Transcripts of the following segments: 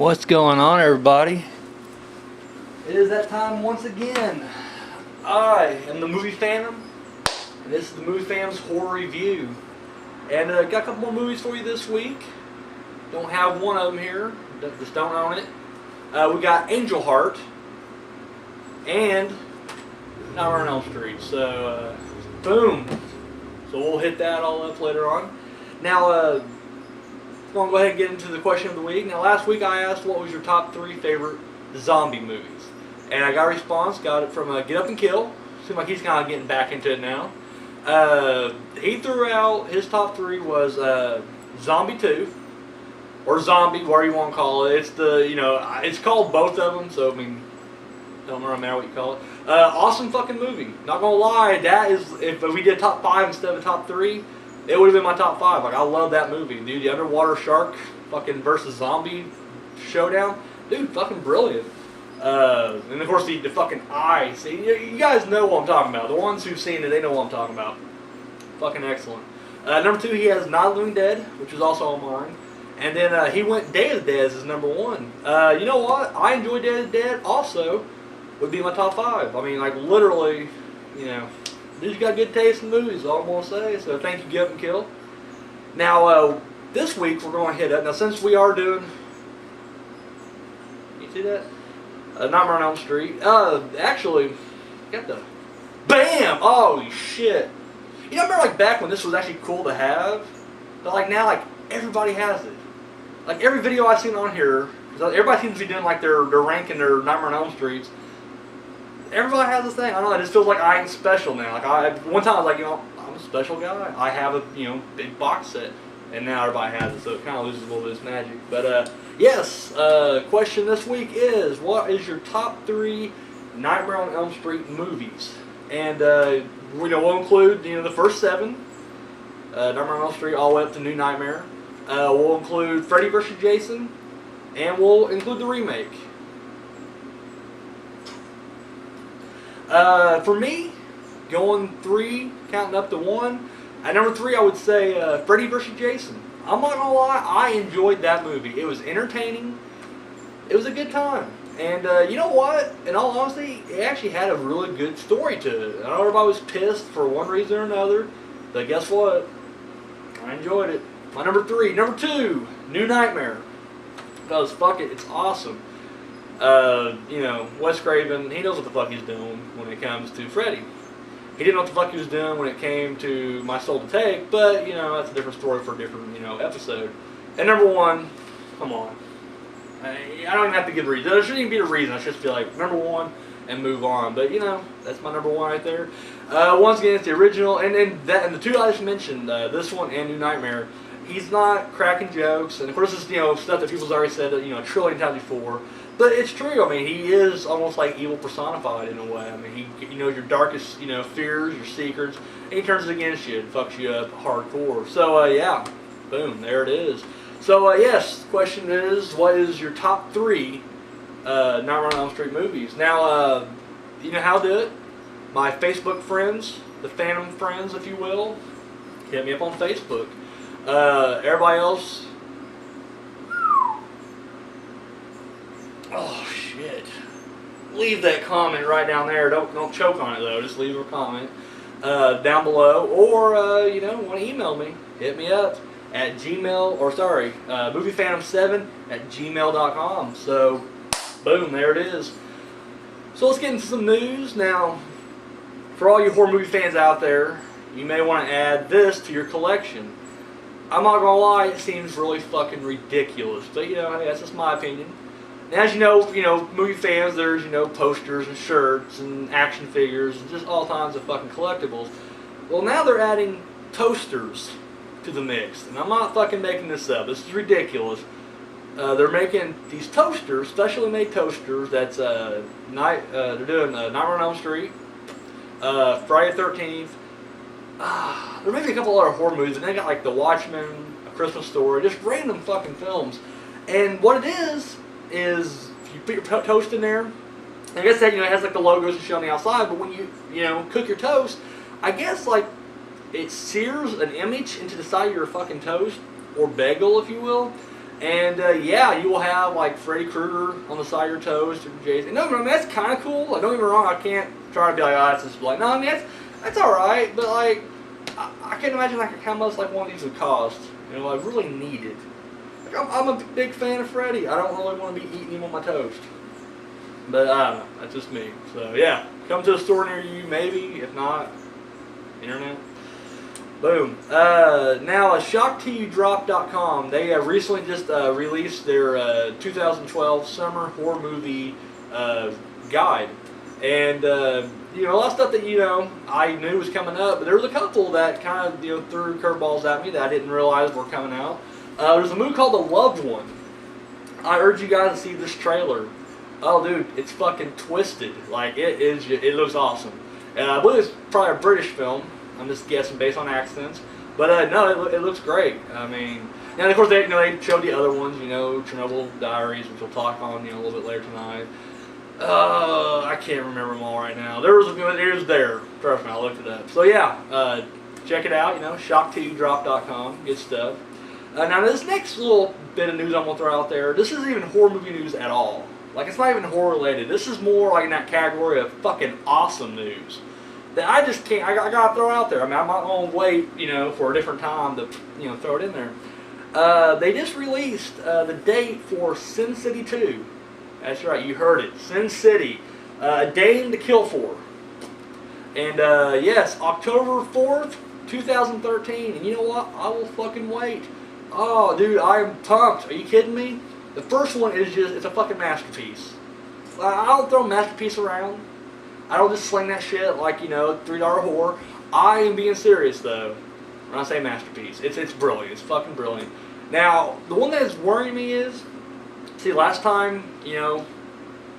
What's going on, everybody? It is that time once again. I am the Movie Phantom, and this is the Movie Phantom's horror review. And got a couple more movies for you this week. Don't have one of them here, just don't own it. We got Angel Heart and Nightmare on Elm Street. So, boom. So we'll hit that all up later on. Now, I'm going to go ahead and get into the question of the week. Now, last week I asked what was your top 3 favorite zombie movies. And I got a response, got it from Get Up and Kill. Seems like he's kind of getting back into it now. He threw out, his top 3 was Zombie 2, or Zombie, whatever you want to call it. It's the, it's called both of them, so I mean, don't really matter what you call it. Awesome fucking movie. Not gonna lie, that is, if we did top 5 instead of top 3, it would have been my top 5. Like, I love that movie, dude. The underwater shark fucking versus zombie showdown, dude, fucking brilliant. And of course the fucking eye. See, you guys know what I'm talking about. The ones who've seen it, they know what I'm talking about. Fucking excellent. Number 2, he has Night of the Living Dead, which is also on mine. And then he went Day of the Dead as his number 1. You know what? I enjoy Day of the Dead also. Would be my top 5. I mean, like, literally, dude's got good taste in movies, all I'm going to say. So thank you, Get Up and Kill. Now, this week we're going to hit up. Now, since we are doing, you see that? Nightmare on Elm Street. Actually, got the, bam! Oh, shit. You know, remember, like, back when this was actually cool to have? But, like, now, like, everybody has it. Like, every video I've seen on here, everybody seems to be doing, like, their ranking their Nightmare on Elm Streets. Everybody has this thing. I don't know. It just feels like I ain't special now. Like, one time I was like, I'm a special guy. I have a, big box set. And now everybody has it, so it kind of loses a little bit of its magic. But, yes, question this week is, what is your top 3 Nightmare on Elm Street movies? And, we'll include, the first 7. Nightmare on Elm Street all the way up to New Nightmare. We'll include Freddy vs. Jason. And we'll include the remake. For me, going 3, counting up to 1, at number 3 I would say Freddy vs. Jason. I'm not gonna lie, I enjoyed that movie. It was entertaining. It was a good time. And you know what? In all honesty, it actually had a really good story to it. I know everybody was pissed for one reason or another, but guess what? I enjoyed it. My number 3. Number 2, New Nightmare. Because fuck it, it's awesome. Wes Craven, he knows what the fuck he's doing when it comes to Freddy. He didn't know what the fuck he was doing when it came to My Soul to Take, but, that's a different story for a different, episode. And number 1, come on. I don't even have to give a reason. There shouldn't even be a reason. I should just be like, number 1, and move on. But, that's my number 1 right there. Once again, it's the original, and the 2 I just mentioned, this one and New Nightmare, he's not cracking jokes, and of course it's, stuff that people's already said, a trillion times before. But it's true. I mean, he is almost like evil personified in a way. I mean, he knows your darkest, fears, your secrets, and he turns it against you and fucks you up hardcore. So, yeah, boom, there it is. So, yes, the question is, what is your top 3 Nightmare on Elm Street movies? Now, you know how to do it. My Facebook friends, the Phantom friends, if you will, hit me up on Facebook. Everybody else, oh shit! Leave that comment right down there. Don't choke on it though. Just leave a comment down below, or want to email me? Hit me up at moviephantom7@gmail.com. So, boom, there it is. So let's get into some news now. For all you horror movie fans out there, you may want to add this to your collection. I'm not gonna lie, it seems really fucking ridiculous, but hey, that's just my opinion. And as you know, movie fans, there's, posters and shirts and action figures and just all kinds of fucking collectibles. Well, now they're adding toasters to the mix, and I'm not fucking making this up. This is ridiculous. They're making these toasters, specially made toasters. That's they're doing Nightmare on Elm Street, Friday the 13th. There may be a couple other horror movies, and they got like The Watchmen, A Christmas Story, just random fucking films. And what it is you put your toast in there. I guess that it has like the logos and shit on the outside, but when you cook your toast, I guess like it sears an image into the side of your fucking toast or bagel, if you will. And yeah, you will have like Freddy Krueger on the side of your toast, or Jason. No, I mean, that's kind of cool. Like, don't get me wrong, I can't try to be like, oh, that's just like, no, I mean, that's all right. But like, I can't imagine like how much like one of these would cost. You know, I really need it. Like, I'm a big fan of Freddy. I don't really want to be eating him on my toast. But I don't know, that's just me. So yeah, come to a store near you, maybe. If not, internet. Boom. Now, ShockToYouDrop.com, they recently just released their 2012 summer horror movie guide. And, you know, a lot of stuff that, you know, I knew was coming up, but there was a couple that kind of, you know, threw curveballs at me that I didn't realize were coming out. There's a movie called The Loved One. I urge you guys to see this trailer. Oh, dude, it's fucking twisted. Like, it looks awesome. And I believe it's probably a British film. I'm just guessing based on accents, but no, it looks great. I mean, and of course they showed the other ones, you know, Chernobyl Diaries, which we'll talk on, you know, a little bit later tonight. I can't remember them all right now. It was there. Trust me, I looked it up. So yeah, check it out. You know, ShockToYouDrop.com, good stuff. Now this next little bit of news I'm gonna throw out there. This isn't even horror movie news at all. Like, it's not even horror related. This is more like in that category of fucking awesome news that I just can't, I gotta throw out there. I mean, I'm not gonna wait, you know, for a different time to, you know, throw it in there. They just released the date for Sin City 2. That's right, you heard it. Sin City. A Dame to Kill For. And yes, October 4th, 2013. And you know what? I will fucking wait. Oh, dude, I am pumped. Are you kidding me? The first one is just, it's a fucking masterpiece. I don't throw masterpiece around. I don't just sling that shit like, you know, $3 horror. I am being serious, though, when I say masterpiece. It's brilliant. It's fucking brilliant. Now, the one that is worrying me is, see, last time, you know,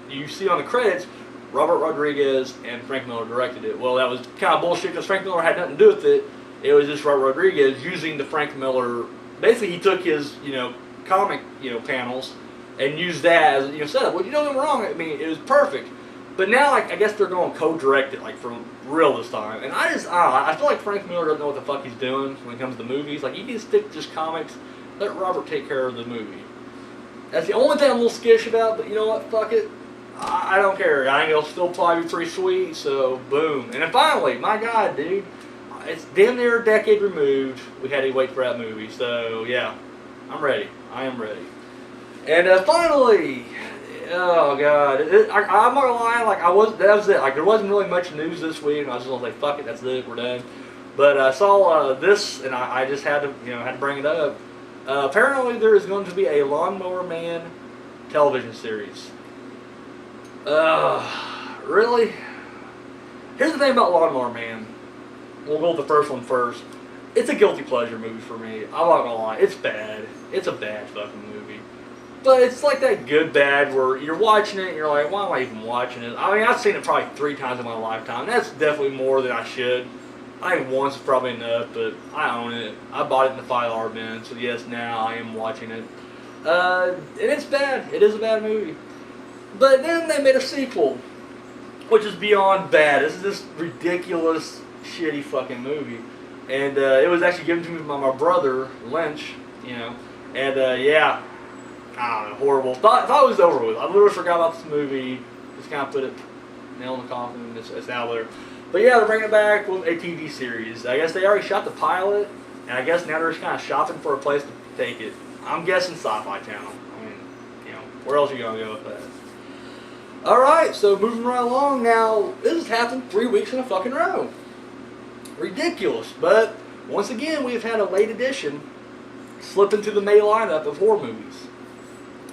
you see on the credits, Robert Rodriguez and Frank Miller directed it. Well, that was kind of bullshit because Frank Miller had nothing to do with it. It was just Robert Rodriguez using the Frank Miller. Basically, he took his, you know, comic, you know, panels and used that as, you know, setup. Well, you know, I'm wrong. I mean, it was perfect. But now, like, I guess they're going to co-direct it, like, for real this time. And I feel like Frank Miller doesn't know what the fuck he's doing when it comes to movies. Like, you can stick to just comics. Let Robert take care of the movie. That's the only thing I'm a little skittish about, but you know what? Fuck it. I don't care. I think it'll still probably be pretty sweet, so boom. And then finally, my God, dude, it's damn near a decade removed. We had to wait for that movie, so yeah, I'm ready. I am ready. And finally, oh God, I'm not gonna lie, like that was it. Like there wasn't really much news this week, and I was just gonna say, fuck it, that's it, we're done. But I saw this, and I just had to, you know, had to bring it up. Apparently, there is going to be a Lawnmower Man television series. Really? Here's the thing about Lawnmower Man. We'll go with the first one first. It's a guilty pleasure movie for me. I'm not gonna lie. It's bad. It's a bad fucking movie. But it's like that good bad where you're watching it and you're like, why am I even watching it? I mean, I've seen it probably 3 times in my lifetime. That's definitely more than I should. I think once is probably enough, but I own it. I bought it in the 5-hour bin, so yes, now I am watching it. And it's bad. It is a bad movie. But then they made a sequel, which is beyond bad. This is this ridiculous, shitty fucking movie. And it was actually given to me by my brother, Lynch, you know. And yeah, I don't know, horrible. Thought it was over with. I literally forgot about this movie. Just kind of put it nail in the coffin. It's out there. But yeah, they're bringing it back with a TV series. I guess they already shot the pilot, and I guess now they're just kind of shopping for a place to take it. I'm guessing Sci-Fi Channel. I mean, you know, where else are you going to go with that? Alright, so moving right along now, this has happened 3 weeks in a fucking row. Ridiculous, but once again, we've had a late edition slip into the May lineup of horror movies.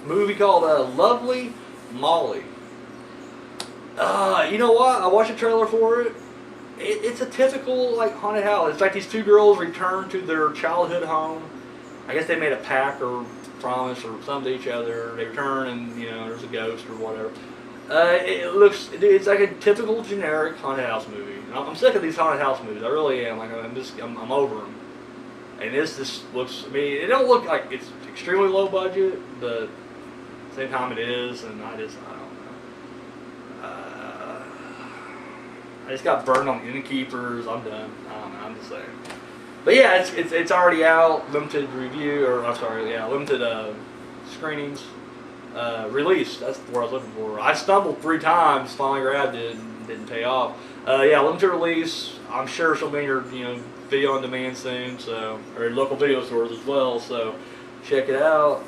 A movie called Lovely Molly. You know what? I watched a trailer for it. It's a typical like haunted house. It's like these 2 girls return to their childhood home. I guess they made a pact or promise or something to each other. They return and, you know, there's a ghost or whatever. It's like a typical generic haunted house movie. I'm sick of these haunted house movies. I really am. Like I'm over them. And this just looks. I mean, it don't look like it's extremely low budget, but at the same time it is. And I don't know. I just got burned on Innkeepers. I'm done. I don't know. I'm just saying. But yeah, it's already out. Limited review, or I'm sorry, yeah, limited screenings released. That's what I was looking for. I stumbled 3 times, finally grabbed it, and didn't pay off. Yeah, limited release. I'm sure she'll be in your video on demand soon, so or local video stores as well. So check it out.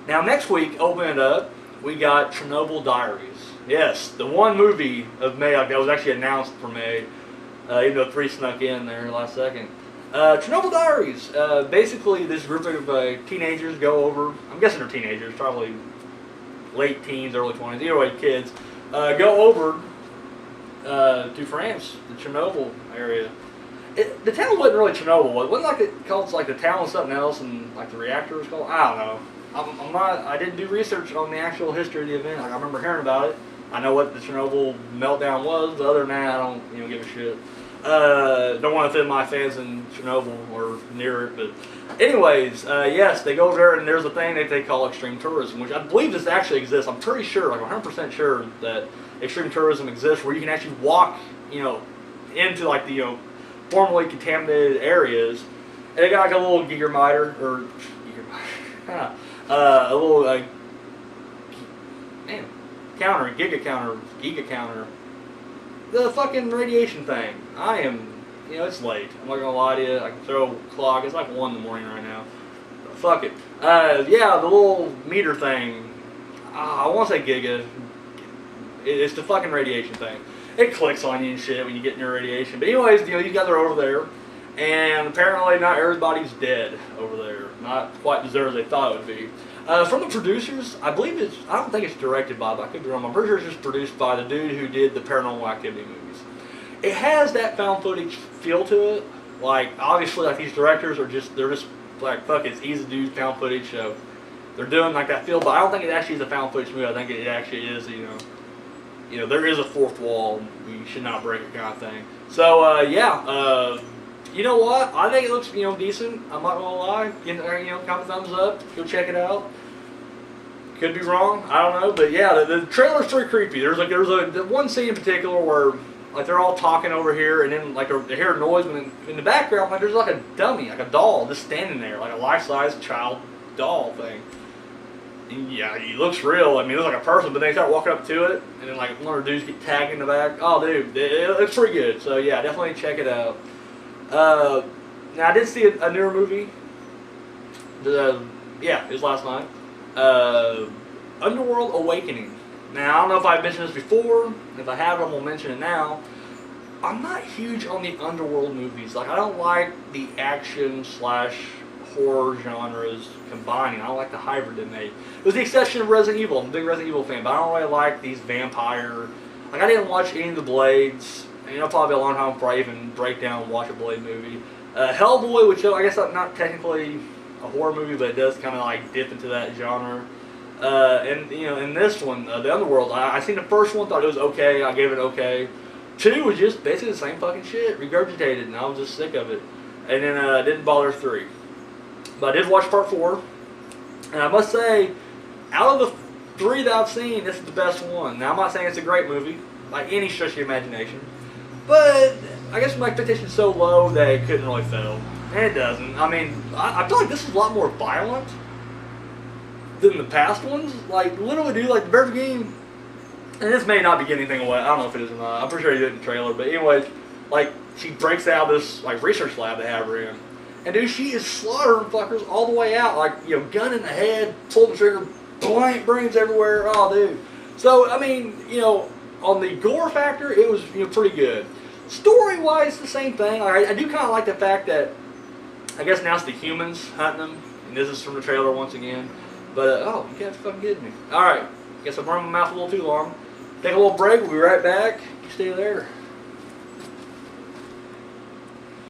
Now next week, open it up. We got Chernobyl Diaries. Yes, the one movie of May that was actually announced for May, even though 3 snuck in there last second. Chernobyl Diaries. Basically, this group of teenagers go over. I'm guessing they're teenagers, probably late teens, early 20s. Either way, kids go over to France, the Chernobyl area. The town wasn't really Chernobyl. It wasn't like it called like the town was something else, and like the reactor was called. I don't know. I'm not. I didn't do research on the actual history of the event. Like I remember hearing about it. I know what the Chernobyl meltdown was, but other than that, I don't give a shit. Don't want to offend my fans in Chernobyl or near it, but anyways, yes, they go over there and there's a thing that they call extreme tourism, which I believe this actually exists. I'm pretty sure, like 100% sure, that extreme tourism exists, where you can actually walk, into like the formerly contaminated areas, and they got like a little gigameter or a little giga counter. The fucking radiation thing. I am, it's late. I'm not gonna lie to you. I can throw a clock. It's like 1 in the morning right now. But fuck it. Yeah, the little meter thing. I want to say giga. It's the fucking radiation thing. It clicks on you and shit when you get near radiation. But anyways, these guys are over there, and apparently not everybody's dead over there. Not quite as deserved as they thought it would be. From the producers, I believe I don't think it's directed by, but I could be wrong. I'm pretty sure it's just produced by the dude who did the Paranormal Activity movies. It has that found footage feel to it. Like, obviously, like these directors they're just like, fuck it, it's easy to do found footage, so they're doing like that feel, but I don't think it actually is a found footage movie. I think it actually is, there is a fourth wall, you should not break it kind of thing. So, you know what? I think it looks, decent. I'm not gonna lie. Comment thumbs up. Go check it out. Could be wrong. I don't know, but yeah, the trailer's pretty creepy. There's the one scene in particular where like they're all talking over here, and then like they hear a noise, and in the background, like there's like a dummy, like a doll, just standing there, like a life-size child doll thing. And yeah, he looks real. I mean, it looks like a person, but they start walking up to it, and then like one of the dudes get tagged in the back. Oh, dude, it's pretty good. So yeah, definitely check it out. Now I did see a newer movie. It was last night. Underworld Awakening. Now I don't know if I've mentioned this before. If I have, I'm gonna mention it now. I'm not huge on the underworld movies. Like I don't like the action / horror genres combining. I don't like the hybrid they made. With the exception of Resident Evil. I'm a big Resident Evil fan, but I don't really like these vampire. Like I didn't watch any of the Blades. And it'll probably be a long time before I even break down and watch a Blade movie. Hellboy, which I guess not technically a horror movie, but it does kind of like dip into that genre. And in this one, The Underworld, I seen the first one, thought it was okay. I gave it okay. 2 was just basically the same fucking shit, regurgitated, and I was just sick of it. And then didn't bother 3. But I did watch part 4, and I must say, out of the 3 that I've seen, this is the best one. Now I'm not saying it's a great movie by any stretch of the imagination. But I guess my expectation's so low that it couldn't really fail. And it doesn't. I mean, I feel like this is a lot more violent than the past ones. Like, literally, dude, like the very beginning, and this may not be giving anything away. I don't know if it is or not. I'm pretty sure he did in the trailer. But anyways, like, she breaks out of this, like, research lab they have her in. And, dude, she is slaughtering fuckers all the way out. Like, gun in the head, pulling the trigger, blank brains everywhere. Oh, dude. So, I mean, on the gore factor, it was, pretty good. Story-wise, the same thing. I do kind of like the fact that, I guess now it's the humans hunting them, and this is from the trailer once again. But, you guys fucking kidding me. Alright, guess I'm running my mouth a little too long. Take a little break, we'll be right back. You stay there.